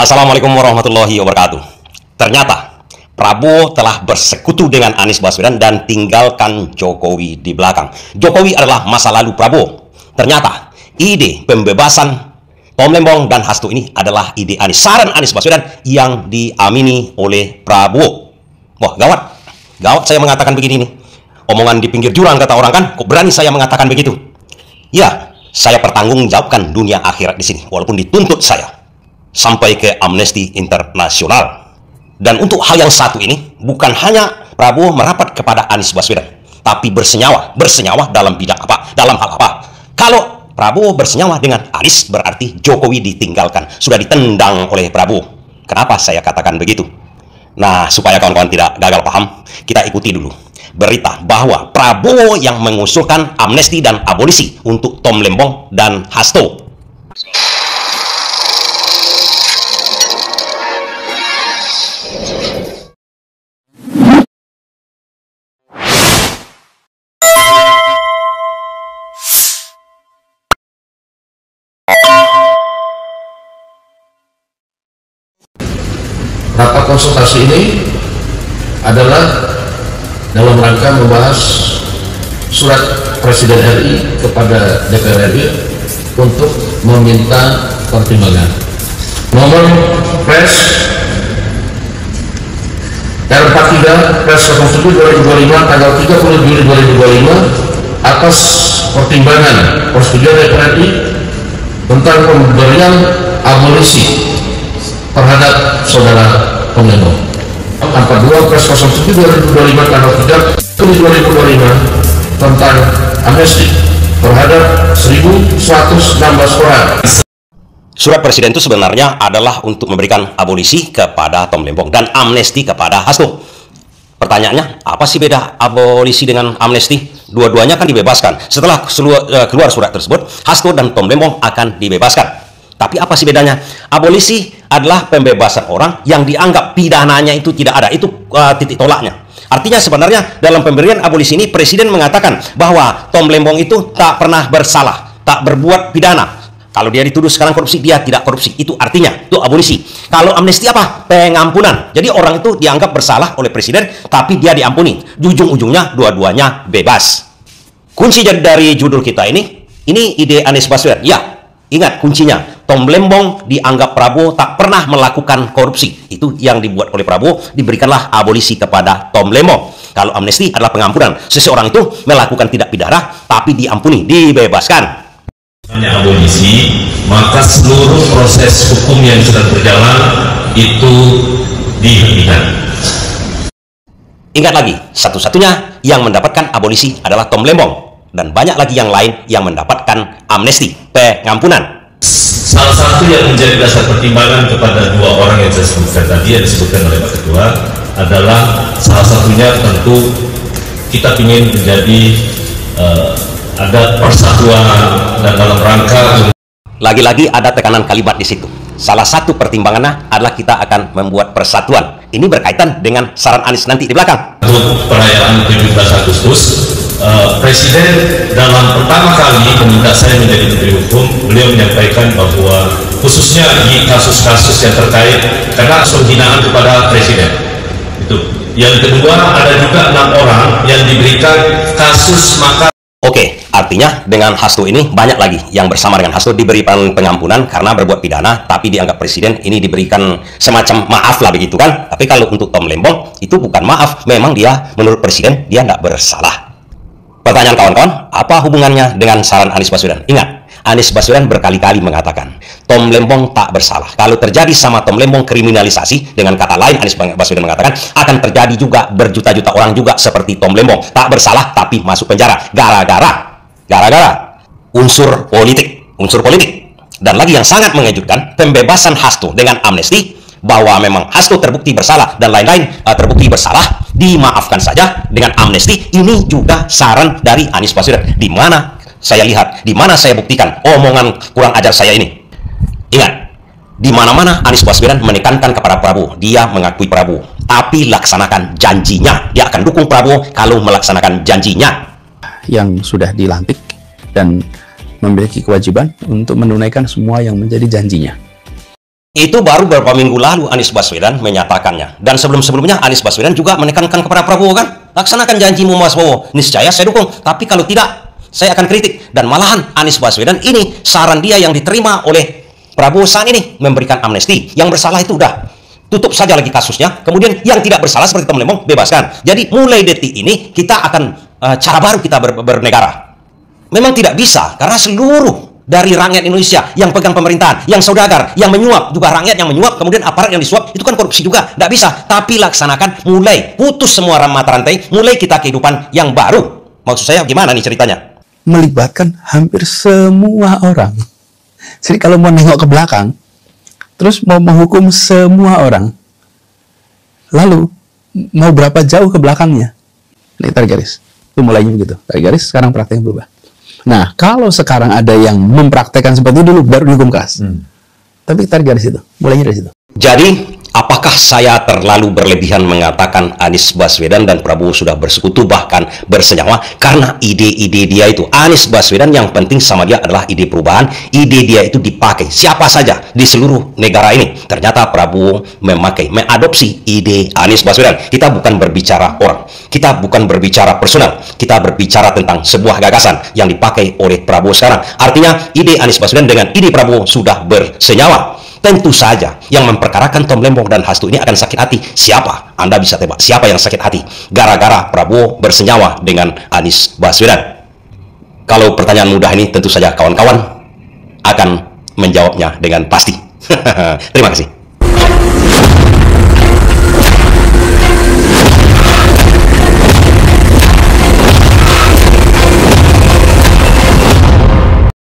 Assalamualaikum warahmatullahi wabarakatuh. Ternyata Prabowo telah bersekutu dengan Anies Baswedan dan tinggalkan Jokowi di belakang. Jokowi adalah masa lalu Prabowo. Ternyata ide pembebasan Tom Lembong dan Hasto ini adalah ide Anies, saran Anies Baswedan yang diamini oleh Prabowo. Wah, gawat. Gawat saya mengatakan begini nih. Omongan di pinggir jurang kata orang kan, kok berani saya mengatakan begitu? Ya, saya pertanggungjawabkan dunia akhirat di sini walaupun dituntut saya sampai ke Amnesty Internasional. Dan untuk hal yang satu ini, bukan hanya Prabowo merapat kepada Anies Baswedan, tapi bersenyawa dalam bidang apa, dalam hal apa. Kalau Prabowo bersenyawa dengan Anies, berarti Jokowi ditinggalkan, sudah ditendang oleh Prabowo. Kenapa saya katakan begitu? Nah, supaya kawan-kawan tidak gagal paham, kita ikuti dulu berita bahwa Prabowo yang mengusulkan amnesti dan abolisi untuk Tom Lembong dan Hasto. Rapat konsultasi ini adalah dalam rangka membahas surat Presiden RI kepada DPR RI untuk meminta pertimbangan. Nomor Pres R43 Pres 07 2025 tanggal 30 Juli 2025 atas pertimbangan persetujuan DPR RI tentang pemberian abolisi terhadap saudara Tom Lembong. 42 Pres 07 2025 tanggal 3 Juli 2025 tentang amnesti terhadap 1.116 orang. Surat Presiden itu sebenarnya adalah untuk memberikan abolisi kepada Tom Lembong dan amnesti kepada Hasto. Pertanyaannya, apa sih beda abolisi dengan amnesti? Dua-duanya kan dibebaskan. Setelah keluar surat tersebut, Hasto dan Tom Lembong akan dibebaskan. Tapi apa sih bedanya? Abolisi adalah pembebasan orang yang dianggap pidananya itu tidak ada. Itu titik tolaknya. Artinya sebenarnya dalam pemberian abolisi ini Presiden mengatakan bahwa Tom Lembong itu tak pernah bersalah, tak berbuat pidana. Kalau dia dituduh sekarang korupsi, dia tidak korupsi. Itu artinya, itu abolisi. Kalau amnesti apa? Pengampunan. Jadi orang itu dianggap bersalah oleh Presiden, tapi dia diampuni. Ujung-ujungnya dua-duanya bebas. Kunci dari judul kita ini ide Anies Baswedan. Ya, ingat kuncinya, Tom Lembong dianggap Prabowo tak pernah melakukan korupsi. Itu yang dibuat oleh Prabowo, diberikanlah abolisi kepada Tom Lembong. Kalau amnesti adalah pengampunan. Seseorang itu melakukan tidak pidana, tapi diampuni, dibebaskan. Abolisi, maka seluruh proses hukum yang sedang berjalan itu dihentikan. Ingat lagi, satu-satunya yang mendapatkan abolisi adalah Tom Lembong. Dan banyak lagi yang lain yang mendapatkan amnesti, pengampunan. Salah satu yang menjadi dasar pertimbangan kepada dua orang yang saya sebutkan tadi, yang disebutkan oleh Pak Ketua, adalah salah satunya tentu kita ingin menjadi ada persatuan dan dalam rangka. Lagi-lagi ada tekanan kalimat di situ. Salah satu pertimbangannya adalah kita akan membuat persatuan. Ini berkaitan dengan saran Anies nanti di belakang. Untuk perayaan 17 Agustus, Presiden dalam pertama kali meminta saya menjadi Menteri Hukum, beliau menyampaikan bahwa khususnya di kasus-kasus yang terkait karena penghinaan kepada Presiden. Itu. Yang kedua, ada juga 6 orang yang diberikan kasus makar. Oke, artinya dengan Hasto ini banyak lagi yang bersama dengan Hasto diberikan pengampunan karena berbuat pidana, tapi dianggap Presiden ini diberikan semacam maaf lah begitu kan. Tapi kalau untuk Tom Lembong itu bukan maaf, memang dia menurut Presiden dia tidak bersalah. Pertanyaan kawan-kawan, apa hubungannya dengan saran Anies Baswedan? Ingat, Anies Baswedan berkali-kali mengatakan Tom Lembong tak bersalah. Kalau terjadi sama Tom Lembong kriminalisasi, dengan kata lain Anies Baswedan mengatakan akan terjadi juga berjuta-juta orang juga seperti Tom Lembong tak bersalah tapi masuk penjara gara-gara unsur politik. Dan lagi yang sangat mengejutkan, pembebasan Hasto dengan amnesti, bahwa memang Hasto terbukti bersalah dan lain-lain terbukti bersalah, dimaafkan saja dengan amnesti. Ini juga saran dari Anies Baswedan. Di mana saya lihat, di mana saya buktikan omongan kurang ajar saya ini. Ingat, di mana-mana Anies Baswedan menekankan kepada Prabowo, dia mengakui Prabowo, tapi laksanakan janjinya. Dia akan dukung Prabowo kalau melaksanakan janjinya. Yang sudah dilantik dan memiliki kewajiban untuk menunaikan semua yang menjadi janjinya. Itu baru beberapa minggu lalu Anies Baswedan menyatakannya. Dan sebelum-sebelumnya Anies Baswedan juga menekankan kepada Prabowo kan, laksanakan janjimu Mas Prabowo. Niscaya saya dukung, tapi kalau tidak, saya akan kritik. Dan malahan Anies Baswedan ini, saran dia yang diterima oleh Prabowo saat ini, memberikan amnesti. Yang bersalah itu udah, tutup saja lagi kasusnya. Kemudian yang tidak bersalah seperti Tom Lembong, bebaskan. Jadi mulai detik ini, kita akan cara baru kita bernegara. Memang tidak bisa, karena seluruh dari rakyat Indonesia yang pegang pemerintahan, yang saudagar, yang menyuap, juga rakyat yang menyuap, kemudian aparat yang disuap, itu kan korupsi juga. Tidak bisa, tapi laksanakan, mulai putus semua mata rantai, mulai kita kehidupan yang baru. Maksud saya gimana nih ceritanya? Melibatkan hampir semua orang. Jadi kalau mau nengok ke belakang, terus mau menghukum semua orang, lalu mau berapa jauh ke belakangnya? Ini tarik garis. Itu mulainya begitu. Tarik garis, sekarang prakteknya berubah. Nah, kalau sekarang ada yang mempraktekkan seperti itu dulu, baru dihukum keras. Tapi tarik garis itu, mulainya dari situ. Jadi, apakah saya terlalu berlebihan mengatakan Anies Baswedan dan Prabowo sudah bersekutu, bahkan bersenyawa, karena ide-ide dia itu, Anies Baswedan yang penting sama dia adalah ide perubahan, ide dia itu dipakai siapa saja di seluruh negara ini. Ternyata Prabowo mengadopsi ide Anies Baswedan. Kita bukan berbicara orang, kita bukan berbicara personal, kita berbicara tentang sebuah gagasan yang dipakai oleh Prabowo sekarang. Artinya, ide Anies Baswedan dengan ide Prabowo sudah bersenyawa. Tentu saja yang memperkarakan Tom Lembong dan Hasto ini akan sakit hati. Siapa? Anda bisa tebak siapa yang sakit hati gara-gara Prabowo bersenyawa dengan Anies Baswedan. Kalau pertanyaan mudah ini tentu saja kawan-kawan akan menjawabnya dengan pasti. Terima kasih.